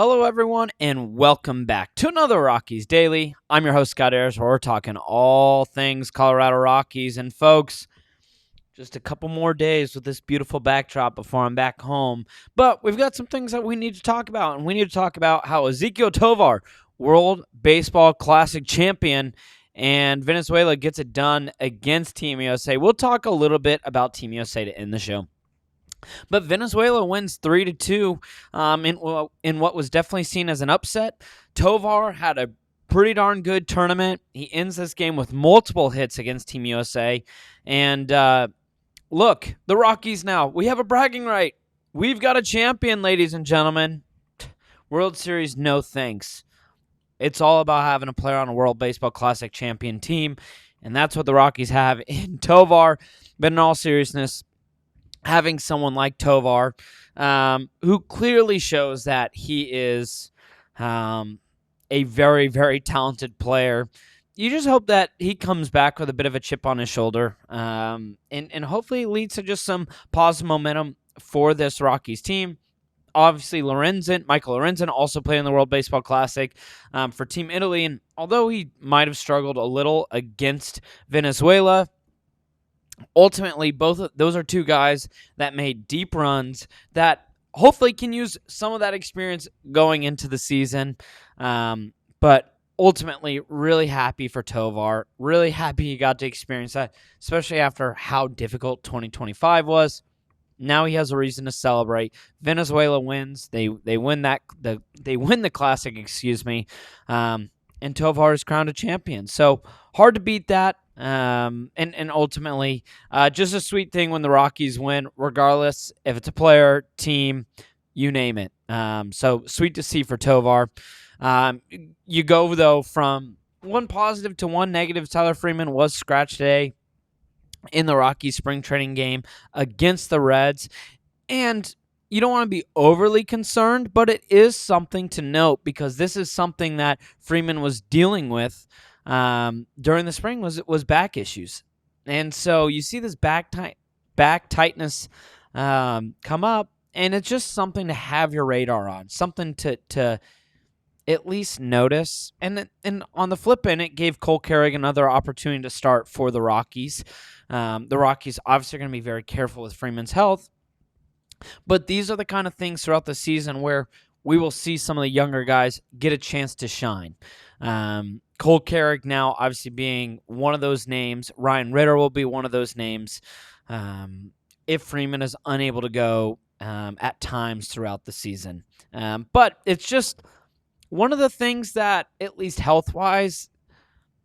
Hello, everyone, and welcome back to another Rockies Daily. I'm your host, Scott Ayers, where we're talking all things Colorado Rockies. And, folks, just a couple more days with this beautiful backdrop before I'm back home. But we've got some things that we need to talk about, and we need to talk about how Ezequiel Tovar, World Baseball Classic champion, and Venezuela gets it done against Team USA. We'll talk a little bit about Team USA to end the show. But Venezuela wins 3-2 in what was definitely seen as an upset. Tovar had a pretty darn good tournament. He ends this game with multiple hits against Team USA. And look, the Rockies now, we have a bragging right. We've got a champion, ladies and gentlemen. World Series, no thanks. It's all about having a player on a World Baseball Classic champion team, and that's what the Rockies have in Tovar. But in all seriousness, having someone like Tovar, who clearly shows that he is a very, very talented player, you just hope that he comes back with a bit of a chip on his shoulder, and hopefully it leads to just some positive momentum for this Rockies team. Obviously, Michael Lorenzen, also playing in the World Baseball Classic for Team Italy, and although he might have struggled a little against Venezuela, ultimately, both of those are two guys that made deep runs that hopefully can use some of that experience going into the season. But ultimately, really happy for Tovar. Really happy he got to experience that, especially after how difficult 2025 was. Now he has a reason to celebrate. Venezuela wins. They win the Classic, and Tovar is crowned a champion. So hard to beat that. And ultimately, just a sweet thing when the Rockies win, regardless if it's a player, team, you name it. So sweet to see for Tovar. You go, though, from one positive to one negative. Tyler Freeman was scratched today in the Rockies spring training game against the Reds. And you don't want to be overly concerned, but it is something to note because this is something that Freeman was dealing with during the spring was back issues. And so you see this back tightness come up, and it's just something to have your radar on, something to at least notice. And on the flip end, it gave Cole Carrig another opportunity to start for the Rockies. The Rockies obviously are going to be very careful with Freeman's health, but these are the kind of things throughout the season where we will see some of the younger guys get a chance to shine. Cole Carrig now obviously being one of those names. Ryan Ritter will be one of those names if Freeman is unable to go at times throughout the season. But it's just one of the things that, at least health-wise,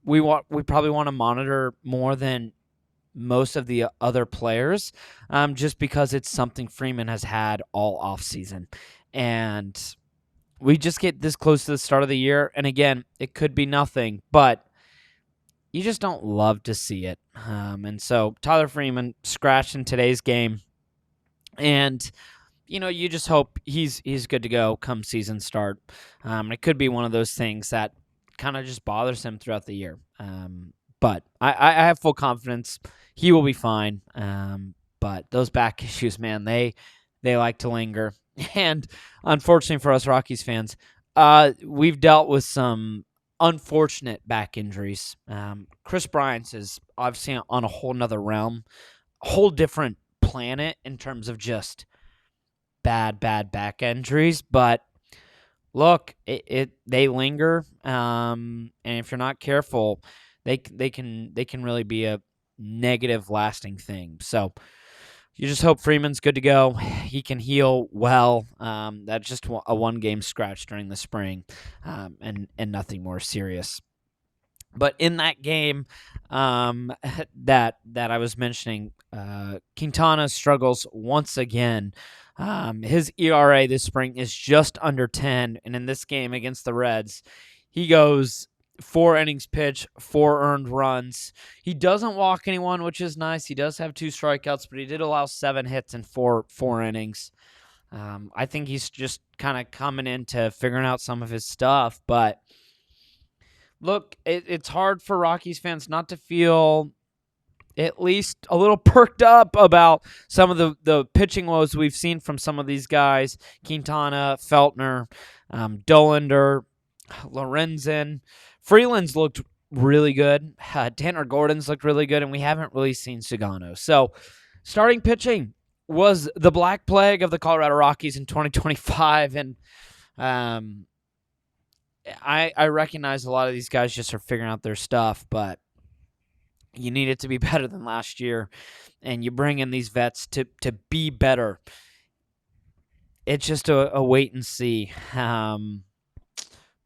we probably want to monitor more than most of the other players, just because it's something Freeman has had all offseason. And we just get this close to the start of the year, and again, it could be nothing, but you just don't love to see it. And so Tyler Freeman scratched in today's game, and you just hope he's good to go come season start. It could be one of those things that kind of just bothers him throughout the year. But I have full confidence he will be fine. But those back issues, man, they like to linger. And unfortunately for us Rockies fans, we've dealt with some unfortunate back injuries. Chris Bryant's is obviously on a whole nother realm, a whole different planet in terms of just bad back injuries. But look, they linger, and if you're not careful, they can really be a negative lasting thing. So you just hope Freeman's good to go. He can heal well. That's just a one-game scratch during the spring, and nothing more serious. But in that game that I was mentioning, Quintana struggles once again. His ERA this spring is just under 10, and in this game against the Reds, he goes 4 innings pitched, 4 earned runs. He doesn't walk anyone, which is nice. He does have 2 strikeouts, but he did allow 7 hits in 4 innings. I think he's just kind of coming into figuring out some of his stuff. But look, it's hard for Rockies fans not to feel at least a little perked up about some of the pitching woes we've seen from some of these guys, Quintana, Feltner. Dollander, Lorenzen. Freeland's looked really good. Tanner Gordon's looked really good, and we haven't really seen Sugano. So starting pitching was the black plague of the Colorado Rockies in 2025, and I recognize a lot of these guys just are figuring out their stuff, but you need it to be better than last year, and you bring in these vets to be better. It's just a wait and see.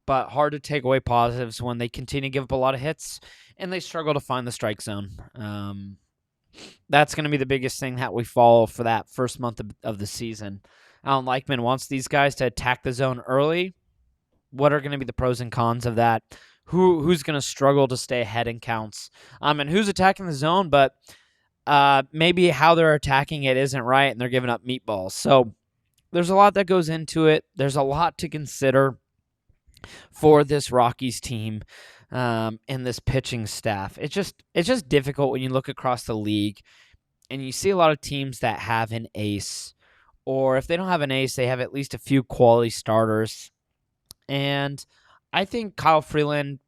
But hard to take away positives when they continue to give up a lot of hits and they struggle to find the strike zone. That's going to be the biggest thing that we follow for that first month of the season. Alan Leichman wants these guys to attack the zone early. What are going to be the pros and cons of that? Who's going to struggle to stay ahead in counts? And who's attacking the zone, but maybe how they're attacking it isn't right and they're giving up meatballs. So there's a lot that goes into it. There's a lot to consider for this Rockies team and this pitching staff. It's just difficult when you look across the league and you see a lot of teams that have an ace, or if they don't have an ace, they have at least a few quality starters. And I think Kyle Freeland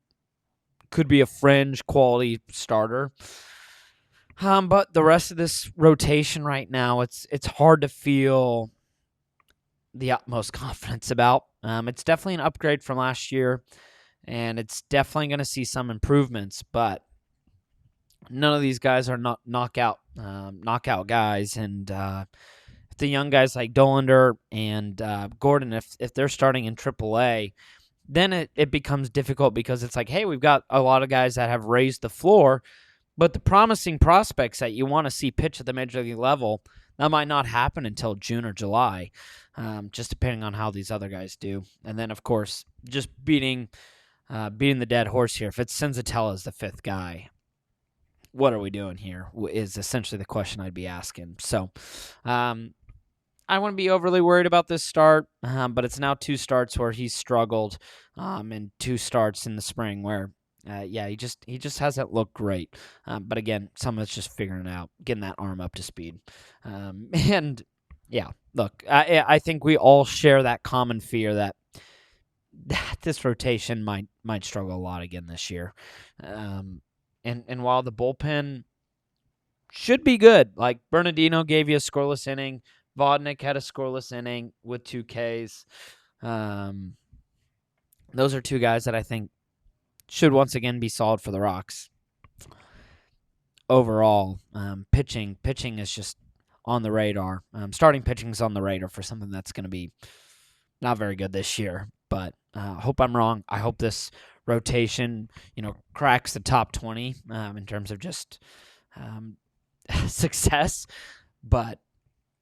could be a fringe quality starter. But the rest of this rotation right now, it's hard to feel the utmost confidence about. It's definitely an upgrade from last year, and it's definitely going to see some improvements, but none of these guys are not knockout guys. And if the young guys like Dollander and Gordon, if they're starting in AAA, then it becomes difficult because it's like, hey, we've got a lot of guys that have raised the floor, but the promising prospects that you want to see pitch at the major league level, that might not happen until June or July, just depending on how these other guys do. And then, of course, just beating the dead horse here. If it's Senzatella as the fifth guy, what are we doing here is essentially the question I'd be asking. So I wouldn't be overly worried about this start, but it's now 2 starts where he's struggled, and 2 starts in the spring where he just hasn't looked great. But again, some of it's just figuring it out, getting that arm up to speed. And yeah, look, I think we all share that common fear that this rotation might struggle a lot again this year. And while the bullpen should be good, like Bernardino gave you a scoreless inning, Vodnik had a scoreless inning with 2 Ks. Those are 2 guys that I think should once again be solid for the Rocks. Overall, pitching is just on the radar. Starting pitching is on the radar for something that's going to be not very good this year. But I hope I'm wrong. I hope this rotation, cracks the top 20 in terms of just success. But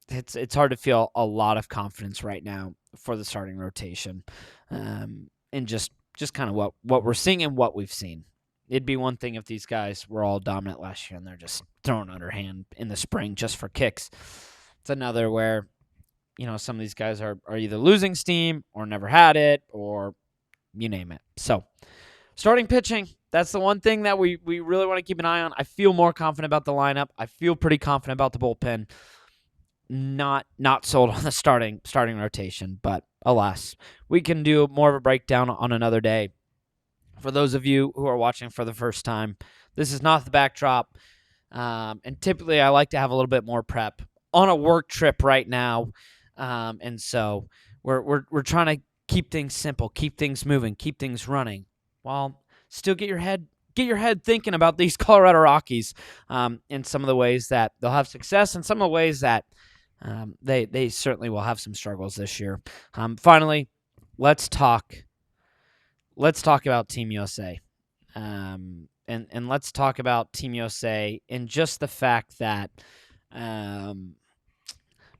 it's hard to feel a lot of confidence right now for the starting rotation, and just kind of what we're seeing and what we've seen. It'd be one thing if these guys were all dominant last year and they're just throwing underhand in the spring just for kicks. It's another where, some of these guys are either losing steam or never had it or you name it. So starting pitching, that's the one thing that we really want to keep an eye on. I feel more confident about the lineup. I feel pretty confident about the bullpen. Not sold on the starting rotation, but alas, we can do more of a breakdown on another day. For those of you who are watching for the first time, this is not the backdrop, and typically I like to have a little bit more prep on a work trip right now, and so we're trying to keep things simple, keep things moving, keep things running, while still get your head thinking about these Colorado Rockies, in some of the ways that they'll have success and some of the ways that they certainly will have some struggles this year. Finally, let's talk about Team USA. And let's talk about Team USA and just the fact that,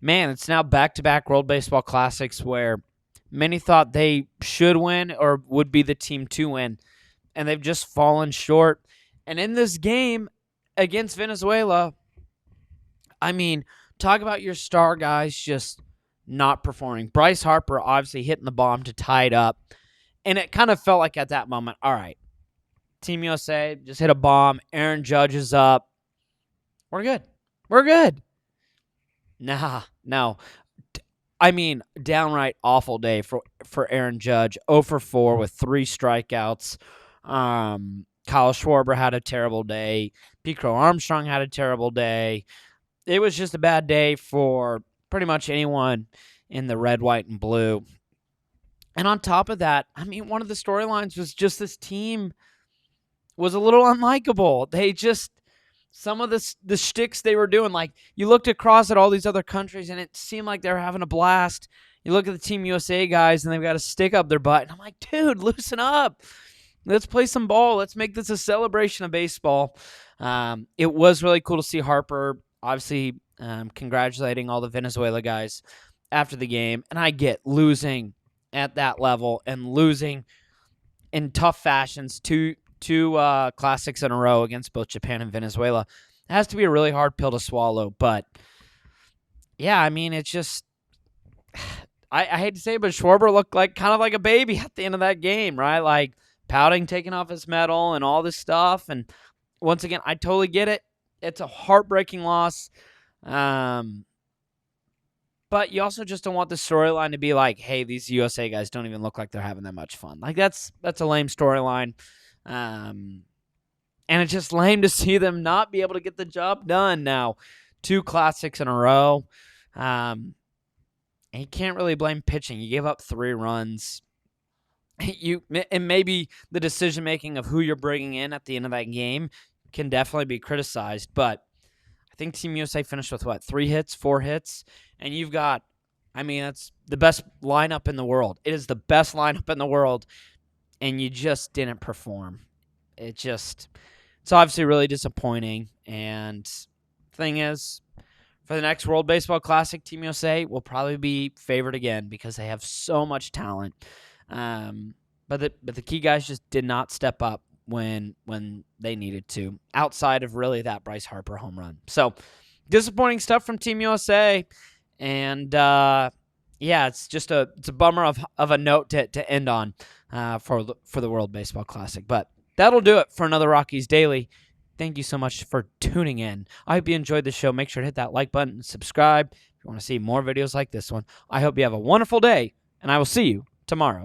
it's now back-to-back World Baseball Classics where many thought they should win or would be the team to win, and they've just fallen short. And in this game against Venezuela, talk about your star guys just not performing. Bryce Harper obviously hitting the bomb to tie it up. And it kind of felt like at that moment, all right, Team USA just hit a bomb. Aaron Judge is up. We're good. No. I mean, downright awful day for Aaron Judge. 0 for 4 with 3 strikeouts. Kyle Schwarber had a terrible day. Pico Armstrong had a terrible day. It was just a bad day for pretty much anyone in the red, white, and blue. And on top of that, I mean, one of the storylines was just this team was a little unlikable. They just, some of the shticks they were doing, like you looked across at all these other countries and it seemed like they were having a blast. You look at the Team USA guys and they've got a stick up their butt. And I'm like, dude, loosen up. Let's play some ball. Let's make this a celebration of baseball. It was really cool to see Harper, obviously, congratulating all the Venezuela guys after the game. And I get losing at that level and losing in tough fashions two classics in a row against both Japan and Venezuela. It has to be a really hard pill to swallow. But, yeah, I mean, it's just I hate to say it, but Schwarber looked like kind of like a baby at the end of that game, right? Like pouting, taking off his medal and all this stuff. And once again, I totally get it. It's a heartbreaking loss. But you also just don't want the storyline to be like, hey, these USA guys don't even look like they're having that much fun. Like that's a lame storyline. And it's just lame to see them not be able to get the job done now. 2 classics in a row. And you can't really blame pitching. You gave up 3 runs. And maybe the decision-making of who you're bringing in at the end of that game can definitely be criticized. But I think Team USA finished with, 3 hits, 4 hits? And you've got, I mean, that's the best lineup in the world. It is the best lineup in the world, and you just didn't perform. It's obviously really disappointing. And thing is, for the next World Baseball Classic, Team USA will probably be favored again because they have so much talent. But the key guys just did not step up when they needed to, outside of really that Bryce Harper home run. So disappointing stuff from Team USA. And it's just it's a bummer of a note to end on for the World Baseball Classic. But that'll do it for another Rockies Daily. Thank you so much for tuning in. I hope you enjoyed the show. Make sure to hit that like button and subscribe if you want to see more videos like this one. I hope you have a wonderful day, and I will see you tomorrow.